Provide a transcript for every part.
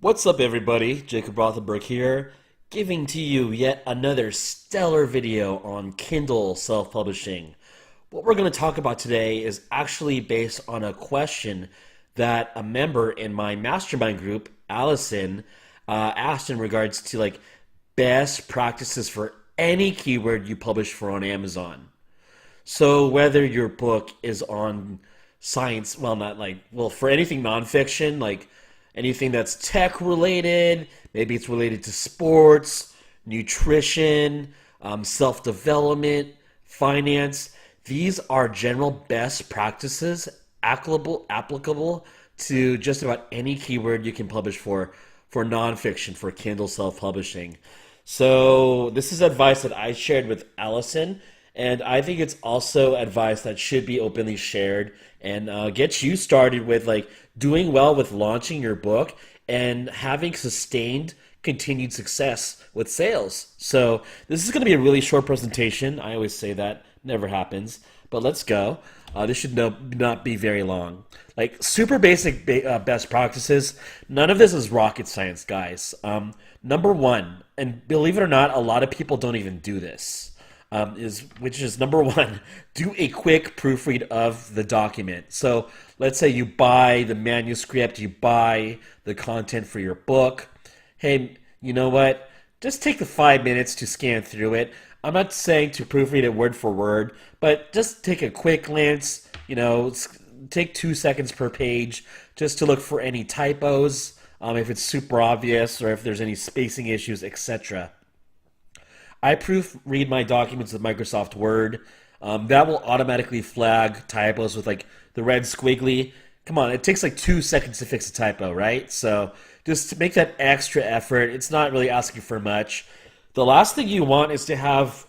What's up, everybody? Jacob Rothenberg here, giving to you yet another stellar video on Kindle self-publishing. What we're going to talk about today is actually based on a question that a member in my mastermind group, Allison, asked in regards to best practices for any keyword you publish for on Amazon. So whether your book is on science, well, not for anything nonfiction, anything that's tech related, maybe it's related to sports, nutrition, self-development, finance. These are general best practices applicable to just about any keyword you can publish for nonfiction, for Kindle self-publishing. So this is advice that I shared with Allison, and I think it's also advice that should be openly shared and get you started with doing well with launching your book and having sustained continued success with sales. So this is going to be a really short presentation. I always say that, never happens, but let's go. This should not be very long. Super basic best practices. None of this is rocket science, guys. Number one, and believe it or not, a lot of people don't even do this. Which is number one, do a quick proofread of the document. So let's say you buy the manuscript, you buy the content for your book. Hey, you know what? Just take the 5 minutes to scan through it. I'm not saying to proofread it word for word, but just take a quick glance, take 2 seconds per page just to look for any typos, if it's super obvious or if there's any spacing issues, etc. I proofread my documents with Microsoft Word. That will automatically flag typos with the red squiggly. Come on, it takes 2 seconds to fix a typo, right? So just to make that extra effort, it's not really asking for much. The last thing you want is to have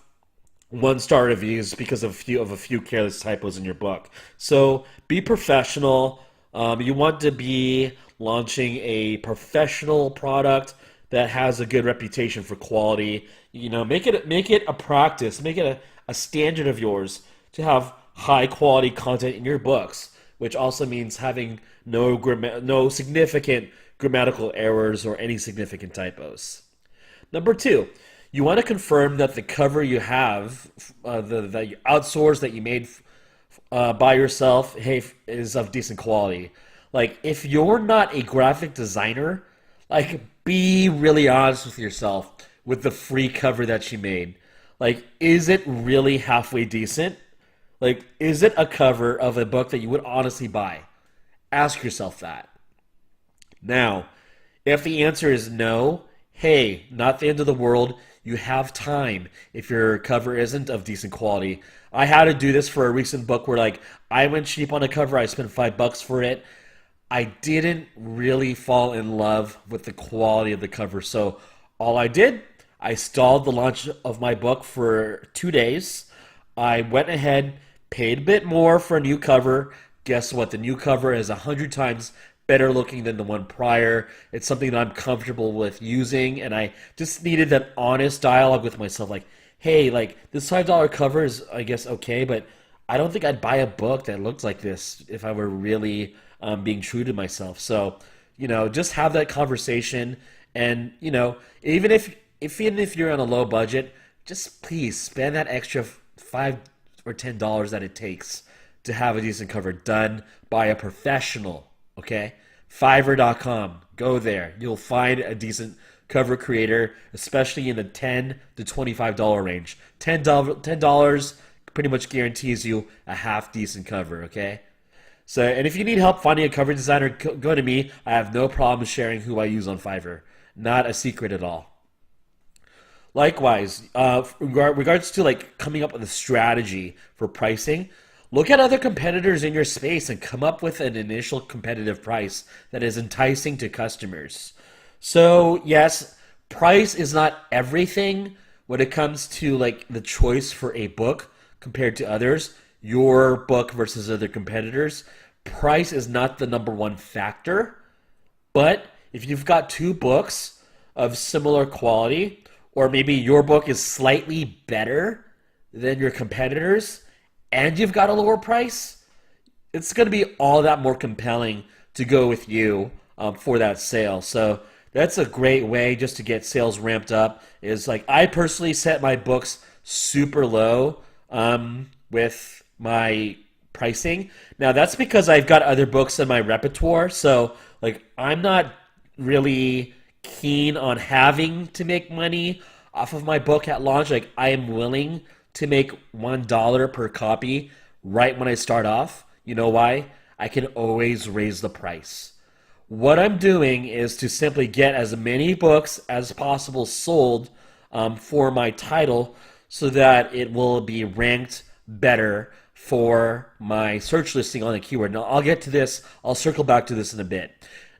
1-star reviews because of a few careless typos in your book. So be professional. You want to be launching a professional product that has a good reputation for quality. Make it a practice, make it a standard of yours to have high quality content in your books, which also means having no significant grammatical errors or any significant typos. Number two, you want to confirm that the cover you have, that you outsource, that you made by yourself, is of decent quality. If you're not a graphic designer, be really honest with yourself with the free cover that you made. Is it really halfway decent? Is it a cover of a book that you would honestly buy? Ask yourself that. Now, if the answer is no, hey, not the end of the world. You have time if your cover isn't of decent quality. I had to do this for a recent book where I went cheap on a cover. I spent $5 for it. I didn't really fall in love with the quality of the cover. So all I did, I stalled the launch of my book for 2 days. I went ahead, paid a bit more for a new cover. Guess what? The new cover is 100 times better looking than the one prior. It's something that I'm comfortable with using, and I just needed that honest dialogue with myself. Hey, this $5 cover is, I guess, okay, but I don't think I'd buy a book that looked like this if I were really being true to myself. So, just have that conversation, and even if you're on a low budget, just please spend that extra $5 or $10 that it takes to have a decent cover done by a professional. Okay, Fiverr.com. Go there. You'll find a decent cover creator, especially in the $10 to $25 range. $10 pretty much guarantees you a half decent cover. Okay. So, and if you need help finding a cover designer, go to me. I have no problem sharing who I use on Fiverr. Not a secret at all. Likewise, regards to coming up with a strategy for pricing, look at other competitors in your space and come up with an initial competitive price that is enticing to customers. So yes, price is not everything when it comes to the choice for a book compared to others. Your book versus other competitors. Price is not the number one factor, but if you've got 2 books of similar quality, or maybe your book is slightly better than your competitors, and you've got a lower price, it's going to be all that more compelling to go with you for that sale. So That's a great way just to get sales ramped up. Is like I personally set my books super low with my pricing. Now that's because I've got other books in my repertoire, so like I'm not really keen on having to make money off of my book at launch. Like I am willing to make $1 per copy right when I start off. You know why? I can always raise the price. What I'm doing is to simply get as many books as possible sold for my title so that it will be ranked better for my search listing on the keyword. Now, I'll get to this. I'll circle back to this in a bit.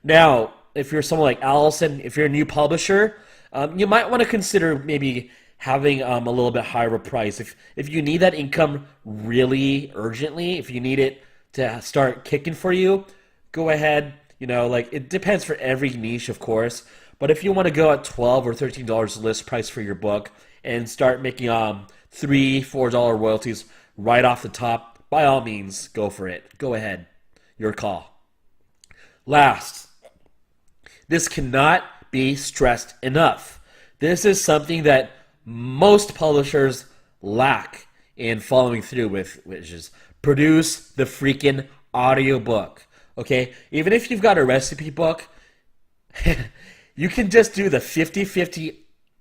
Now, if you're someone like Allison, if you're a new publisher, you might want to consider maybe having a little bit higher of a price. If you need that income really urgently, if you need it to start kicking for you, go ahead. You know, like it depends for every niche, of course. But if you want to go at $12 or $13 list price for your book and start making $3-4 royalties right off the top, by all means, go for it. Go ahead. Your call. Last, this cannot be stressed enough. This is something that most publishers lack in following through with, which is produce the freaking audiobook. Okay, even if you've got a recipe book, you can just do the 50-50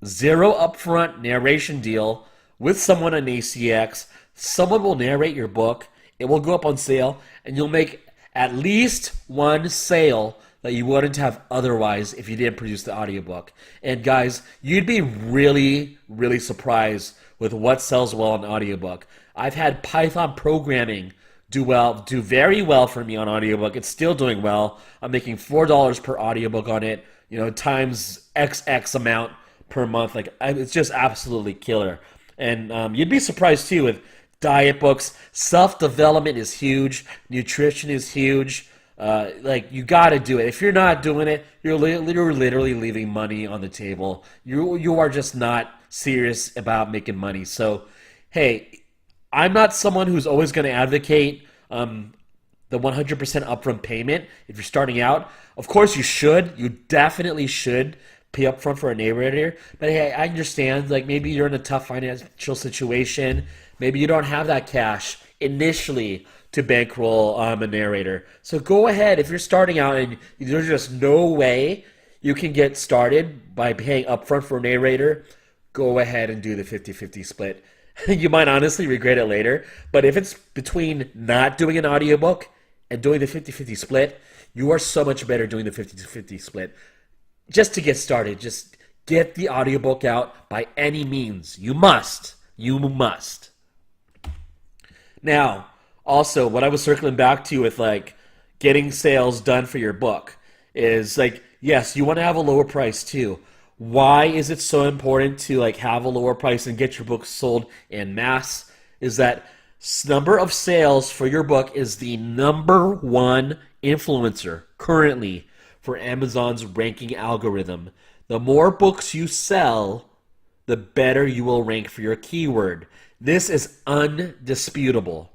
zero upfront narration deal with someone on ACX. Someone will narrate your book. It will go up on sale, and you'll make at least one sale that you wouldn't have otherwise if you didn't produce the audiobook. And guys, you'd be really, really surprised with what sells well on audiobook. I've had Python programming do very well for me on audiobook. It's still doing well. I'm making $4 per audiobook on it, you know, times XX amount per month. Like it's just absolutely killer. And you'd be surprised too with diet books. Self-development is huge. Nutrition is huge. Like you got to do it. If you're not doing it, you're literally leaving money on the table. You are just not serious about making money. So, hey, I'm not someone who's always going to advocate the 100% upfront payment if you're starting out. Of course, you should. You definitely should pay upfront for a narrator. But hey, I understand. Like maybe you're in a tough financial situation. Maybe you don't have that cash initially to bankroll a narrator. So go ahead. If you're starting out and there's just no way you can get started by paying upfront for a narrator, go ahead and do the 50-50 split. You might honestly regret it later, but if it's between not doing an audiobook and doing the 50-50 split, you are so much better doing the 50-50 split. Just to get started, just get the audiobook out by any means. You must. You must. Now, also, what I was circling back to with like getting sales done for your book is like, yes, you want to have a lower price too. Why is it so important to like have a lower price and get your book sold en masse? Is that number of sales for your book is the number one influencer currently for Amazon's ranking algorithm. The more books you sell, the better you will rank for your keyword. This is undisputable.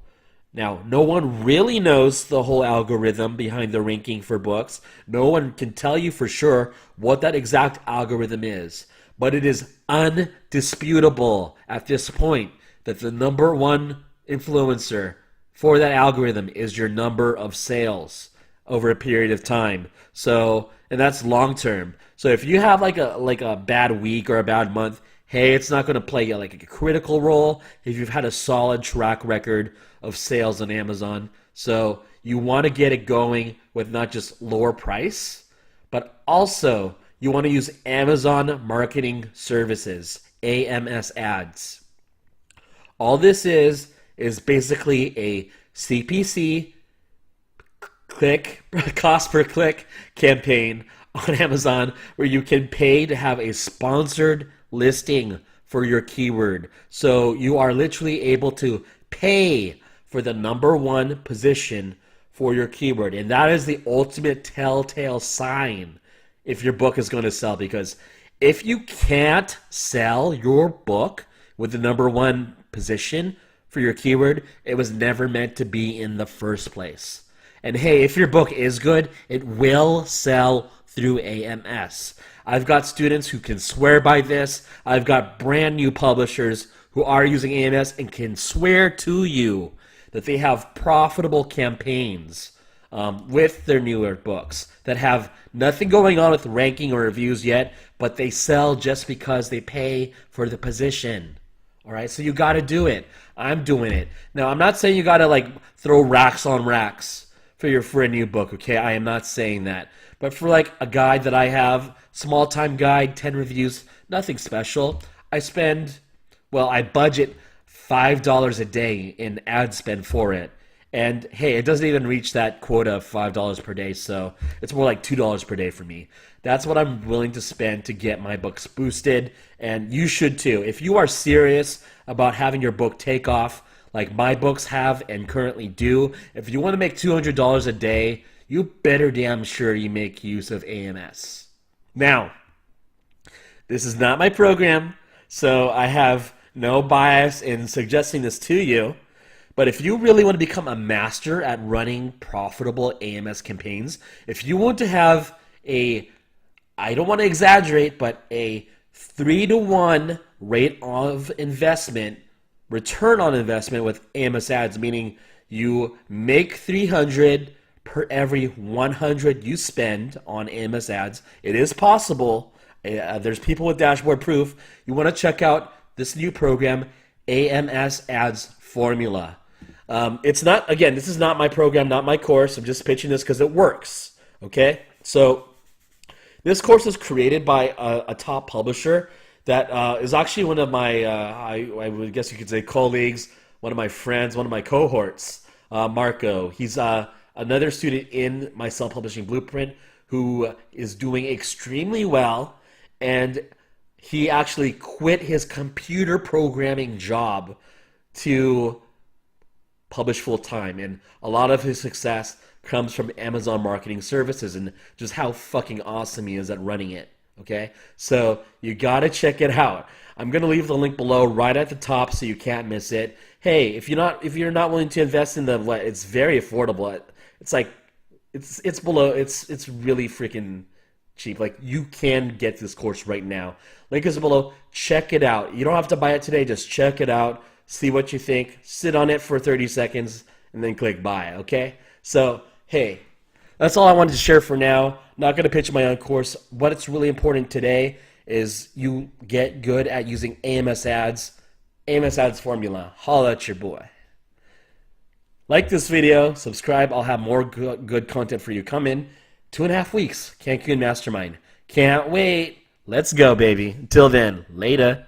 Now, no one really knows the whole algorithm behind the ranking for books. No one can tell you for sure what that exact algorithm is. But it is undisputable at this point that the number one influencer for that algorithm is your number of sales over a period of time. So, and that's long term. So if you have like a bad week or a bad month, hey, it's not going to play like a critical role if you've had a solid track record of sales on Amazon. So you want to get it going with not just lower price, but also you want to use Amazon Marketing Services, AMS ads. All this is basically a CPC cost per click campaign on Amazon where you can pay to have a sponsored listing for your keyword. So you are literally able to pay for the number one position for your keyword. And that is the ultimate telltale sign if your book is going to sell. Because if you can't sell your book with the number one position for your keyword, it was never meant to be in the first place. And hey, if your book is good, it will sell through AMS. I've got students who can swear by this. I've got brand new publishers who are using AMS and can swear to you that they have profitable campaigns with their newer books that have nothing going on with ranking or reviews yet, but they sell just because they pay for the position. All right, so you got to do it. I'm doing it. Now, I'm not saying you got to like throw racks on racks for a new book, okay? I am not saying that. But for like a guide that I have, small time guide, 10 reviews, nothing special. I budget $5 a day in ad spend for it. And hey, it doesn't even reach that quota of $5 per day, so it's more like $2 per day for me. That's what I'm willing to spend to get my books boosted, and you should too. If you are serious about having your book take off, like my books have and currently do, if you want to make $200 a day, you better damn sure you make use of AMS. Now, this is not my program, so I have no bias in suggesting this to you. But if you really want to become a master at running profitable AMS campaigns, if you want to have I don't want to exaggerate, but a 3-to-1 rate of investment, return on investment with AMS ads, meaning you make $300 per every $100 you spend on AMS ads. It is possible. There's people with dashboard proof. You want to check out this new program, AMS Ads Formula. It's not, again, this is not my program, not my course. I'm just pitching this because it works. Okay? So this course is created by a top publisher that is actually one of my, I would guess you could say, colleagues, one of my friends, one of my cohorts, Marco. He's another student in my self-publishing blueprint who is doing extremely well, and he actually quit his computer programming job to publish full-time, and a lot of his success comes from Amazon Marketing Services and just how fucking awesome he is at running it. Okay, so you gotta check it out. I'm gonna leave the link below right at the top so you can't miss it. Hey, if you're not willing to invest in it's very affordable. It's like it's really freaking cheap. Like, you can get this course right now. Link is below. Check it out. You don't have to buy it today. Just check it out. See what you think. Sit on it for 30 seconds and then click buy. Okay. So hey, that's all I wanted to share for now. Not going to pitch my own course. What's really important today is you get good at using AMS ads. AMS Ads Formula. Holla at your boy. Like this video, subscribe. I'll have more good content for you coming. 2.5 weeks, Cancun Mastermind. Can't wait. Let's go, baby. Until then, later.